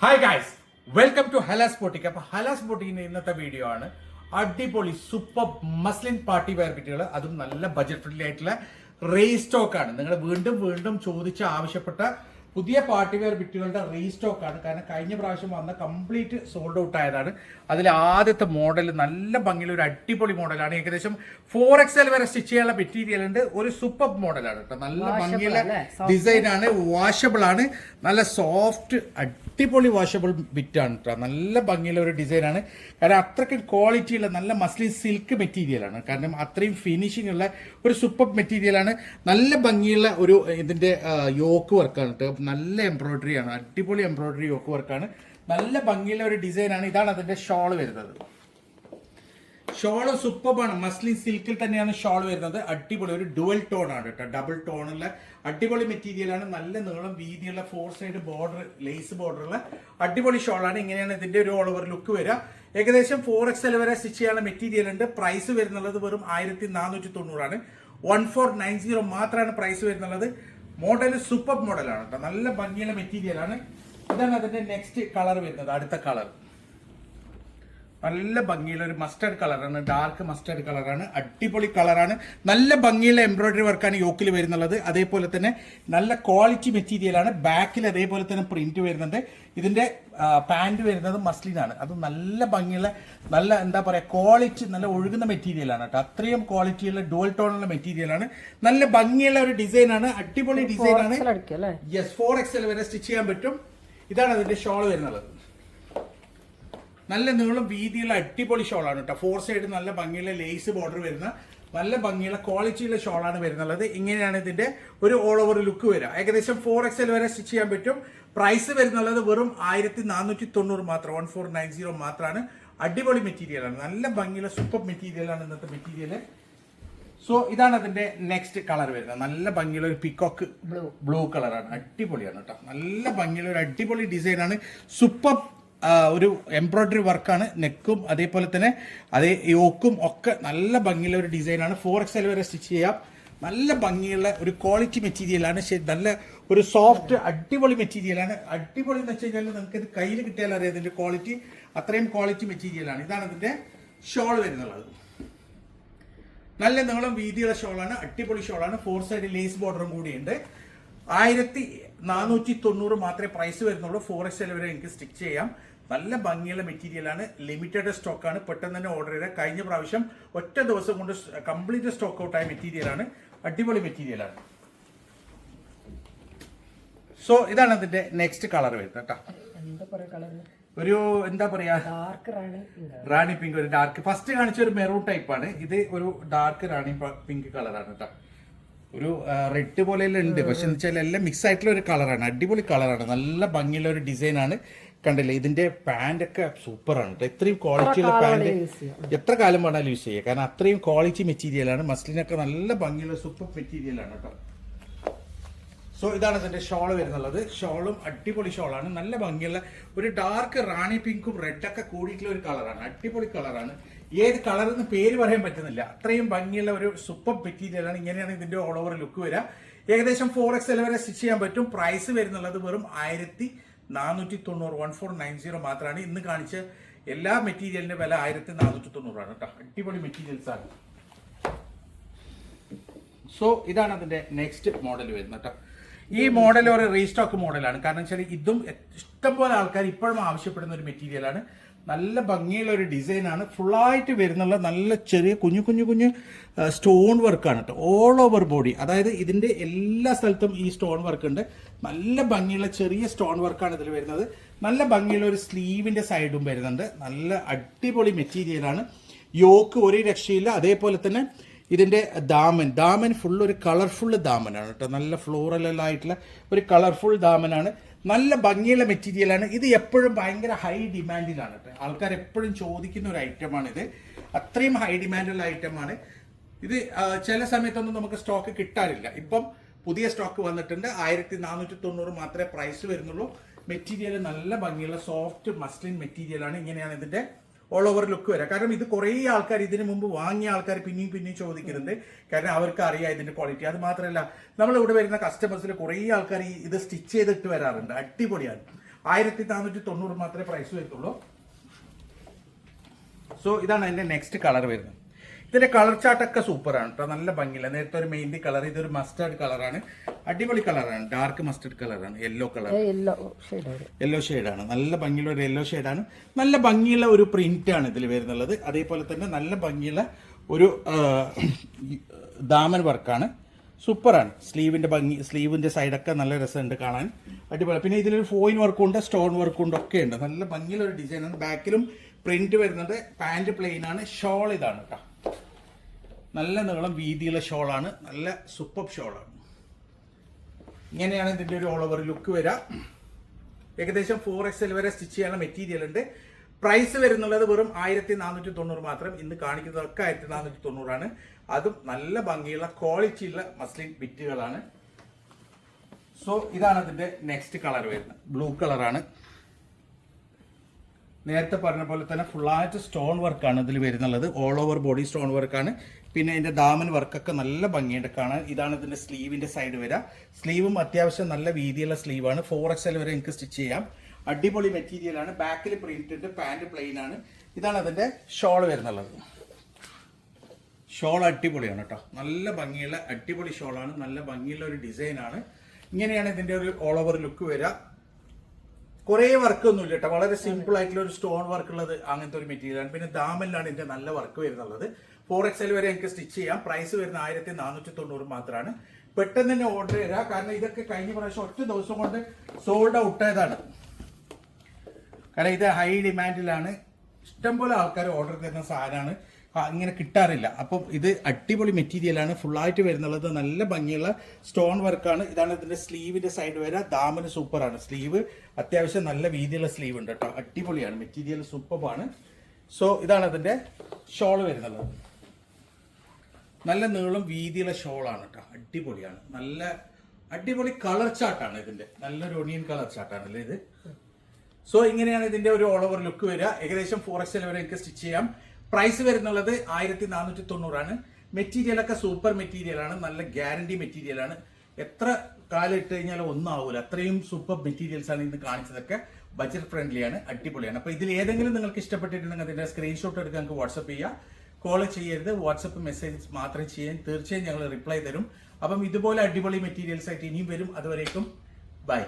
Hi guys, welcome to Halas boutique. അപ്പൊ ഹലാസ് ബോട്ടിക്കിന്റെ ഇന്നത്തെ video ആണ് അടിപൊളി സൂപ്പർ മസ്ലിൻ പാർട്ടി വെയർ കിറ്റുകൾ, അതും നല്ല ബഡ്ജറ്റ് ഫ്രണ്ട്ലി ആയിട്ടുള്ള റീസ്റ്റോക്ക് ആണ്. നിങ്ങൾ വീണ്ടും വീണ്ടും ചോദിച്ച് ആവശ്യപ്പെട്ട പുതിയ പാർട്ടി വെയർ ബിറ്റുകളുടെ റീസ്റ്റോക്ക് ആണ്. കാരണം കഴിഞ്ഞ പ്രാവശ്യം വന്ന കംപ്ലീറ്റ് സോൾഡ് ഔട്ട് ആയതാണ്. അതിൽ ആദ്യത്തെ മോഡൽ നല്ല ഭംഗിയുള്ള ഒരു അടിപൊളി മോഡലാണ്. ഏകദേശം 4XL വരെ സ്റ്റിച്ച് ചെയ്യാനുള്ള മെറ്റീരിയൽ ഉണ്ട്. ഒരു സൂപ്പർ മോഡലാണ് കേട്ടോ. നല്ല ഭംഗിയുള്ള ഡിസൈൻ ആണ്, വാഷബിൾ ആണ്, നല്ല സോഫ്റ്റ് അടിപൊളി വാഷബിൾ ബിറ്റാണ് കേട്ടോ. നല്ല ഭംഗിയുള്ള ഒരു ഡിസൈനാണ്. കാരണം അത്രയ്ക്ക് ക്വാളിറ്റിയുള്ള നല്ല മസ്ലിൻ സിൽക്ക് മെറ്റീരിയലാണ്. കാരണം അത്രയും ഫിനിഷിംഗ് ഉള്ള ഒരു സൂപ്പർ മെറ്റീരിയലാണ്. നല്ല ഭംഗിയുള്ള ഒരു ഇതിന്റെ യോക്ക് വർക്കാണ് കേട്ടോ. നല്ല എംബ്രോയിഡറി ആണ്, അടിപൊളി എംബ്രോയിഡറി യോക്ക് വർക്കാണ്. നല്ല ഭംഗിയുള്ള ഒരു ഡിസൈനാണ്. ഇതാണ് അതിന്റെ ഷോൾ വരുന്നത്. ഷോള് സൂപ്പറാണ്, മസ്ലിൻ സിൽക്കിൽ തന്നെയാണ് ഷോൾ വരുന്നത്. അടിപൊളി ഒരു ഡുവൽ ടോൺ ആണ് കേട്ടോ, ഡബിൾ ടോണുള്ള അടിപൊളി മെറ്റീരിയൽ ആണ്. നല്ല നീളം വീതിയുള്ള 4 സൈഡ് ബോർഡർ, ലേസ് ബോർഡറുള്ള അടിപൊളി ഷോളാണ്. ഇങ്ങനെയാണ് ഇതിന്റെ ഒരു ഓൾ ഓവർ ലുക്ക് വരിക. ഏകദേശം 4XL വരെ സ്റ്റിച്ച് ചെയ്യാനുള്ള മെറ്റീരിയൽ ഉണ്ട്. പ്രൈസ് വരുന്നുള്ളത് വെറും 1490 ആണ്. 1490 മാത്രമാണ് പ്രൈസ് വരുന്നുള്ളത്. മോഡൽ സൂപ്പർ മോഡലാണ് കേട്ടോ, നല്ല ഭംഗിയുള്ള മെറ്റീരിയൽ ആണ്. ഇതാണ് അതിന്റെ നെക്സ്റ്റ് കളർ വരുന്നത്. അടുത്ത കളർ നല്ല ഭംഗിയുള്ള ഒരു മസ്റ്റർഡ് കളറാണ്, ഡാർക്ക് മസ്റ്റർഡ് കളറാണ്, അടിപൊളി കളറാണ്. നല്ല ഭംഗിയുള്ള എംബ്രോയിഡറി വർക്കാണ് യോക്കിൽ വരുന്നുള്ളത്. അതേപോലെ തന്നെ നല്ല ക്വാളിറ്റി മെറ്റീരിയലാണ്. ബാക്കിൽ അതേപോലെ തന്നെ പ്രിന്റ് വരുന്നുണ്ട്. ഇതിന്റെ പാന്റ് വരുന്നത് മസ്ലിനാണ്. അത് നല്ല ഭംഗിയുള്ള നല്ല എന്താ പറയാ ക്വാളിറ്റി, നല്ല ഒഴുകുന്ന മെറ്റീരിയലാണ് കേട്ടോ. അത്രയും ക്വാളിറ്റിയുള്ള ഡുവൽ ടോണുള്ള മെറ്റീരിയലാണ്. നല്ല ഭംഗിയുള്ള ഒരു ഡിസൈനാണ്, അടിപൊളി ഡിസൈനാണ്. യെസ്, 4XL വരെ സ്റ്റിച്ച് ചെയ്യാൻ പറ്റും. ഇതാണ് അതിന്റെ ഷോൾ വരുന്നത്. നല്ല നീളം വീതിയുള്ള അടിപൊളി ഷോളാണ് കേട്ടോ. 4 സൈഡ് നല്ല ഭംഗിയുള്ള ലേസ് ബോർഡർ വരുന്ന നല്ല ഭംഗിയുള്ള ക്വാളിറ്റിയുള്ള ഷോളാണ് വരുന്നുള്ളത്. ഇങ്ങനെയാണ് ഇതിന്റെ ഒരു ഓൾ ഓവർ ലുക്ക് വരിക. ഏകദേശം 4XL വരെ സ്റ്റിച്ച് ചെയ്യാൻ പറ്റും. പ്രൈസ് വരുന്നുള്ളത് വെറും 1490 മാത്രം, 1490 മാത്രമാണ്. അടിപൊളി മെറ്റീരിയലാണ്, നല്ല ഭംഗിയുള്ള സൂപ്പർ മെറ്റീരിയലാണ് ഇന്നത്തെ മെറ്റീരിയൽ. സോ ഇതാണ് അതിന്റെ നെക്സ്റ്റ് കളർ വരുന്നത്. നല്ല ഭംഗിയുള്ള ഒരു പിക്കോക്ക് ബ്ലൂ കളറാണ്, അടിപൊളിയാണ് കേട്ടോ. നല്ല ഭംഗിയുള്ള ഒരു അടിപൊളി ഡിസൈനാണ്. സൂപ്പർ ഒരു എംബ്രോയിഡറി വർക്കാണ്. നെക്കും അതേപോലെ തന്നെ അതേ യോക്കും ഒക്കെ നല്ല ഭംഗിയുള്ള ഒരു ഡിസൈനാണ്. 4XL വരെ സ്റ്റിച്ച് ചെയ്യാം. നല്ല ഭംഗിയുള്ള ഒരു ക്വാളിറ്റി മെറ്റീരിയലാണ്. നല്ല ഒരു സോഫ്റ്റ് അടിപൊളി മെറ്റീരിയലാണ്. അടിപൊളി എന്ന് വെച്ച് കഴിഞ്ഞാൽ നിങ്ങൾക്ക് ഇത് കയ്യിൽ കിട്ടിയാൽ അറിയാം ഇതിന്റെ ക്വാളിറ്റി. അത്രയും ക്വാളിറ്റി മെറ്റീരിയലാണ്. ഇതാണ് ഇതിന്റെ ഷോൾ വരുന്നുള്ളത്. നല്ല നീളം വീതിയുള്ള ഷോളാണ്, അടിപൊളി ഷോളാണ്. 4 സൈഡ് ലേസ് ബോർഡറും കൂടിയുണ്ട്. 1490 മാത്രമേ പ്രൈസ് വരുന്നുള്ളൂ. 4XL വരെ എനിക്ക് സ്റ്റിച്ച് ചെയ്യാം. നല്ല ഭംഗിയുള്ള മെറ്റീരിയലാണ്. ലിമിറ്റഡ് സ്റ്റോക്കാണ്. പെട്ടെന്ന് തന്നെ ഓർഡർ ചെയ്താൽ. കഴിഞ്ഞ പ്രാവശ്യം ഒറ്റ ദിവസം കൊണ്ട് കംപ്ലീറ്റ് സ്റ്റോക്ക് ഔട്ട് ആയ മെറ്റീരിയലാണ്. അടിപൊളി മെറ്റീരിയലാണ്. സോ ഇതാണ് അതിന്റെ നെക്സ്റ്റ് കളർ വരുന്നത് കേട്ടോ. ഒരു എന്താ പറയാ റാണി പിങ്ക്, ഒരു ഡാർക്ക്. ഫസ്റ്റ് കാണിച്ച ഒരു മെറൂൺ ടൈപ്പ് ആണ്. ഇത് ഒരു ഡാർക്ക് റാണി പിങ്ക് കളറാണ് കേട്ടോ. ഒരു റെഡ് പോലെയെല്ലാം ഉണ്ട്, പക്ഷെ എന്ന് വെച്ചാൽ എല്ലാം മിക്സ് ആയിട്ടുള്ള ഒരു കളറാണ്. അടിപൊളി കളറാണ്, നല്ല ഭംഗിയുള്ള ഒരു ഡിസൈനാണ്. കണ്ടില്ലേ, ഇതിന്റെ പാന്റ് ഒക്കെ സൂപ്പറാണ് കേട്ടോ. ഇത്രയും ക്വാളിറ്റിയുള്ള പാന്റ് എത്ര കാലം വേണമെങ്കിലും യൂസ് ചെയ്യുക. കാരണം അത്രയും ക്വാളിറ്റി മെറ്റീരിയലാണ്. മസ്ലിനൊക്കെ നല്ല ഭംഗിയുള്ള സൂപ്പർ മെറ്റീരിയലാണ് കേട്ടോ. സോ ഇതാണ് ഇതിന്റെ ഷോൾ വരുന്നുള്ളത്. ഷോളും അടിപൊളി ഷോളാണ്. നല്ല ഭംഗിയുള്ള ഒരു ഡാർക്ക് റാണി പിങ്കും റെഡൊക്കെ കൂടിയിട്ടുള്ള ഒരു കളറാണ്. അടിപൊളി കളറാണ്. ഏത് കളറെന്ന് പേര് പറയാൻ പറ്റുന്നില്ല, അത്രയും ഭംഗിയുള്ള ഒരു സൂപ്പർ മെറ്റീരിയലാണ്. ഇങ്ങനെയാണ് ഇതിന്റെ ഓൾ ഓവർ ലുക്ക് വരിക. ഏകദേശം 4XL വരെ സ്റ്റിച്ച് ചെയ്യാൻ പറ്റും. പ്രൈസ് വരുന്നുള്ളത് വെറും 1490, 1490 മാത്രമാണ്. ഇന്ന് കാണിച്ച എല്ലാ മെറ്റീരിയലിന്റെ വില 1490 ആണ് കേട്ടോ. അടിപൊളി മെറ്റീരിയൽസ് ആണ്. സോ ഇതാണ് അതിന്റെ നെക്സ്റ്റ് മോഡൽ വരുന്നത് കേട്ടോ. ഈ മോഡൽ ഒരു റീസ്റ്റോക്ക് മോഡലാണ്. കാരണം വെച്ചാൽ ഇതും ഇഷ്ടംപോലെ ആൾക്കാർ ഇപ്പോഴും ആവശ്യപ്പെടുന്ന ഒരു മെറ്റീരിയലാണ്. നല്ല ഭംഗിയുള്ള ഒരു ഡിസൈനാണ്. ഫുള്ളായിട്ട് വരുന്നുള്ള നല്ല ചെറിയ കുഞ്ഞു കുഞ്ഞു കുഞ്ഞു സ്റ്റോൺ വർക്കാണ് കേട്ടോ. ഓൾ ഓവർ ബോഡി, അതായത് ഇതിന്റെ എല്ലാ സ്ഥലത്തും ഈ സ്റ്റോൺ വർക്ക് ഉണ്ട്. നല്ല ഭംഗിയുള്ള ചെറിയ സ്റ്റോൺ വർക്കാണ് ഇതിൽ വരുന്നത്. നല്ല ഭംഗിയുള്ള ഒരു സ്ലീവിന്റെ സൈഡും വരുന്നുണ്ട്. നല്ല അടിപൊളി മെറ്റീരിയലാണ്. യോക്ക് ഒരു രക്ഷയില്ല. അതേപോലെ തന്നെ ഇതിന്റെ ദാമൻ ഫുൾ ഒരു കളർഫുൾ ദാമനാണ് കേട്ടോ. നല്ല ഫ്ലോറൽ ആയിട്ടുള്ള ഒരു കളർഫുൾ ദാമനാണ്. നല്ല ഭംഗിയുള്ള മെറ്റീരിയലാണ്. ഇത് എപ്പോഴും ഭയങ്കര ഹൈ ഡിമാൻഡിലാണ് കേട്ടോ. ആൾക്കാർ എപ്പോഴും ചോദിക്കുന്ന ഒരു ഐറ്റമാണ് ഇത്. അത്രയും ഹൈ ഡിമാൻഡുള്ള ഐറ്റമാണ് ഇത്. ചില സമയത്തൊന്നും നമുക്ക് സ്റ്റോക്ക് കിട്ടാറില്ല. ഇപ്പം പുതിയ സ്റ്റോക്ക് വന്നിട്ടുണ്ട്. 1490 മാത്രമേ പ്രൈസ് വരുന്നുള്ളൂ. മെറ്റീരിയൽ നല്ല ഭംഗിയുള്ള സോഫ്റ്റ് മസ്ലിൻ മെറ്റീരിയലാണ്. ഇങ്ങനെയാണ് ഇതിന്റെ ഓൾ ഓവർ ലുക്ക് വരാം. കാരണം ഇത് കുറേ ആൾക്കാർ ഇതിനു മുമ്പ് വാങ്ങിയ ആൾക്കാർ പിന്നെയും ചോദിക്കുന്നുണ്ട്. കാരണം അവർക്ക് അറിയാം ഇതിന്റെ ക്വാളിറ്റി. അത് മാത്രമല്ല, നമ്മളിവിടെ വരുന്ന കസ്റ്റമേഴ്സിൽ കുറേ ആൾക്കാർ ഇത് സ്റ്റിച്ച് ചെയ്തിട്ട് വരാറുണ്ട്. അടിപൊളിയാണ്. 1490 മാത്രമേ പ്രൈസ് വരുത്തുള്ളൂ. സോ ഇതാണ് അതിന്റെ നെക്സ്റ്റ് കളർ വരുന്നത്. ഇതിന്റെ കളർ ചാർട്ടൊക്കെ സൂപ്പറാണ് കേട്ടോ, നല്ല ഭംഗിയില്ല. നേരത്തെ ഒരു മെയിൻതി കളർ, ഇതൊരു മസ്റ്റേർഡ് കളറാണ്, അടിപൊളി കളറാണ്, ഡാർക്ക് മസ്റ്റേർഡ് കളറാണ്, യെല്ലോ കളർ, യെല്ലോ ഷെയ്ഡാണ്, നല്ല ഭംഗിയുള്ള ഒരു യെല്ലോ ഷെയ്ഡാണ്. നല്ല ഭംഗിയുള്ള ഒരു പ്രിന്റ് ആണ് ഇതിൽ വരുന്നുള്ളത്. അതേപോലെ തന്നെ നല്ല ഭംഗിയുള്ള ഒരു ദാമൻ വർക്കാണ്, സൂപ്പറാണ്. സ്ലീവിന്റെ ഭംഗി, സ്ലീവിന്റെ സൈഡൊക്കെ നല്ല രസമുണ്ട് കാണാൻ, അടിപൊളി. പിന്നെ ഇതിലൊരു ഫോയിൻ വർക്കുണ്ട്, സ്റ്റോൺ വർക്കുണ്ട്, ഒക്കെ ഉണ്ട്. നല്ല ഭംഗിയുള്ള ഒരു ഡിസൈനാണ്. ബാക്കിലും പ്രിന്റ് വരുന്നത്. പാന്റ് പ്ലെയിൻ ആണ്. ഷോൾ ഇതാണ് കേട്ടോ, നല്ല നീളം വീതിയുള്ള ഷോളാണ്, നല്ല സൂപ്പർ ഷോളാണ്. ഇങ്ങനെയാണ് ഇതിന്റെ ഒരു ഓൾ ഓവർ ലുക്ക് വരിക. ഏകദേശം 4XL വരെ സ്റ്റിച്ച് ചെയ്യാനുള്ള മെറ്റീരിയൽ ഉണ്ട്. പ്രൈസ് വരുന്നുള്ളത് വെറും 1490 മാത്രം. ഇന്ന് കാണിക്കുന്നതൊക്കെ 1490 ആണ്. അതും നല്ല ഭംഗിയുള്ള ക്വാളിറ്റിയുള്ള മസ്ലിൻ ബിറ്റുകളാണ്. സോ ഇതാണ് അതിന്റെ നെക്സ്റ്റ് കളർ വരുന്നത്. ബ്ലൂ കളറാണ്. നേരത്തെ പറഞ്ഞ പോലെ തന്നെ ഫുള്ളായിട്ട് സ്റ്റോൺ വർക്കാണ് ഇതിൽ വരുന്നുള്ളത്. ഓൾ ഓവർ ബോഡി സ്റ്റോൺ വർക്കാണ്. പിന്നെ ഇതിന്റെ ദാമൻ വർക്കൊക്കെ നല്ല ഭംഗിയുണ്ട് കാണാൻ. ഇതാണ് ഇതിന്റെ സ്ലീവിന്റെ സൈഡ് വരിക. സ്ലീവും അത്യാവശ്യം നല്ല വീതിയുള്ള സ്ലീവാണ്. 4XL വരെ എനിക്ക് സ്റ്റിച്ച് ചെയ്യാം. അടിപൊളി മെറ്റീരിയലാണ്. ബാക്കിൽ പ്രിന്റ് ഉണ്ട്, പാന്റ് പ്ലെയിൻ ആണ്. ഇതാണ് അതിന്റെ ഷോൾ വരുന്നുള്ളത്. ഷോൾ അടിപൊളിയാണ് കേട്ടോ, നല്ല ഭംഗിയുള്ള അടിപൊളി ഷോളാണ്, നല്ല ഭംഗിയുള്ള ഒരു ഡിസൈനാണ്. ഇങ്ങനെയാണ് ഇതിന്റെ ഒരു ഓൾ ഓവർ ലുക്ക് വരിക. കുറേ വർക്കൊന്നും ഇല്ല കേട്ടോ, വളരെ സിമ്പിൾ ആയിട്ടുള്ള ഒരു സ്റ്റോൺ വർക്ക് ഉള്ളത് അങ്ങനത്തെ ഒരു മെറ്റീരിയലാണ്. പിന്നെ ദാമനിലാണ് ഇതിന്റെ നല്ല വർക്ക് വരുന്നുള്ളത്. 4XL വരെ എനിക്ക് സ്റ്റിച്ച് ചെയ്യാം. പ്രൈസ് വരുന്ന 1490 മാത്രമാണ്. പെട്ടെന്ന് തന്നെ ഓർഡർ തരാം, കാരണം ഇതൊക്കെ കഴിഞ്ഞ പ്രാവശ്യം ഒറ്റ ദിവസം കൊണ്ട് സോൾഡ് ഔട്ട് ആയതാണ്. കാരണം ഇത് ഹൈ ഡിമാൻഡിലാണ്, ഇഷ്ടംപോലെ ആൾക്കാർ ഓർഡർ തരുന്ന സാധനമാണ്, ഇങ്ങനെ കിട്ടാറില്ല. അപ്പം ഇത് അടിപൊളി മെറ്റീരിയലാണ്, ഫുള്ളായിട്ട് വരുന്നുള്ളത്. നല്ല ഭംഗിയുള്ള സ്റ്റോൺ വർക്കാണ്. ഇതാണ് ഇതിന്റെ സ്ലീവിന്റെ സൈഡ് വരെ. ദാമന് സൂപ്പറാണ്. സ്ലീവ് അത്യാവശ്യം നല്ല വീതിയുള്ള സ്ലീവ് ഉണ്ട് കേട്ടോ, അടിപൊളിയാണ്, മെറ്റീരിയൽ സൂപ്പറാണ്. സോ ഇതാണ് ഇതിന്റെ ഷോൾ വരുന്നുള്ളത്. നല്ല നീളം വീതിയുള്ള ഷോളാണ് കേട്ടോ, അടിപൊളിയാണ്. നല്ല അടിപൊളി കളർ ചാർട്ടാണ് ഇതിന്റെ, നല്ലൊരു ഒണിയൻ കളർ ചാർട്ടാണല്ലേ ഇത്. സോ ഇങ്ങനെയാണ് ഇതിന്റെ ഒരു ഓൾ ഓവർ ലുക്ക് വരിക. ഏകദേശം 4XL വരെ എനിക്ക് സ്റ്റിച്ച് ചെയ്യാം. പ്രൈസ് വരുന്നുള്ളത് 1490 ആണ്. മെറ്റീരിയലൊക്കെ സൂപ്പർ മെറ്റീരിയലാണ്, നല്ല ഗ്യാരണ്ടി മെറ്റീരിയലാണ്. എത്ര കാലം ഇട്ട് കഴിഞ്ഞാലും ഒന്നും ആവൂല, അത്രയും സൂപ്പർ മെറ്റീരിയൽസ് ആണ് ഇന്ന് കാണിച്ചതൊക്കെ. ബഡ്ജറ്റ് ഫ്രണ്ട്ലി ആണ്, അടിപൊളിയാണ്. അപ്പൊ ഇതിൽ ഏതെങ്കിലും നിങ്ങൾക്ക് ഇഷ്ടപ്പെട്ടിട്ടുണ്ടെങ്കിൽ അതിന്റെ സ്ക്രീൻഷോട്ട് എടുക്കാൻ നിങ്ങൾക്ക് വാട്സ്ആപ്പ് ചെയ്യാം. കോൾ ചെയ്യരുത്, വാട്സപ്പ് മെസ്സേജ് മാത്രം ചെയ്യാൻ. തീർച്ചയായും ഞങ്ങൾ റിപ്ലൈ തരും. അപ്പം ഇതുപോലെ അടിപൊളി മെറ്റീരിയൽസ് ആയിട്ട് ഇനിയും വരും. അതുവരേക്കും ബൈ.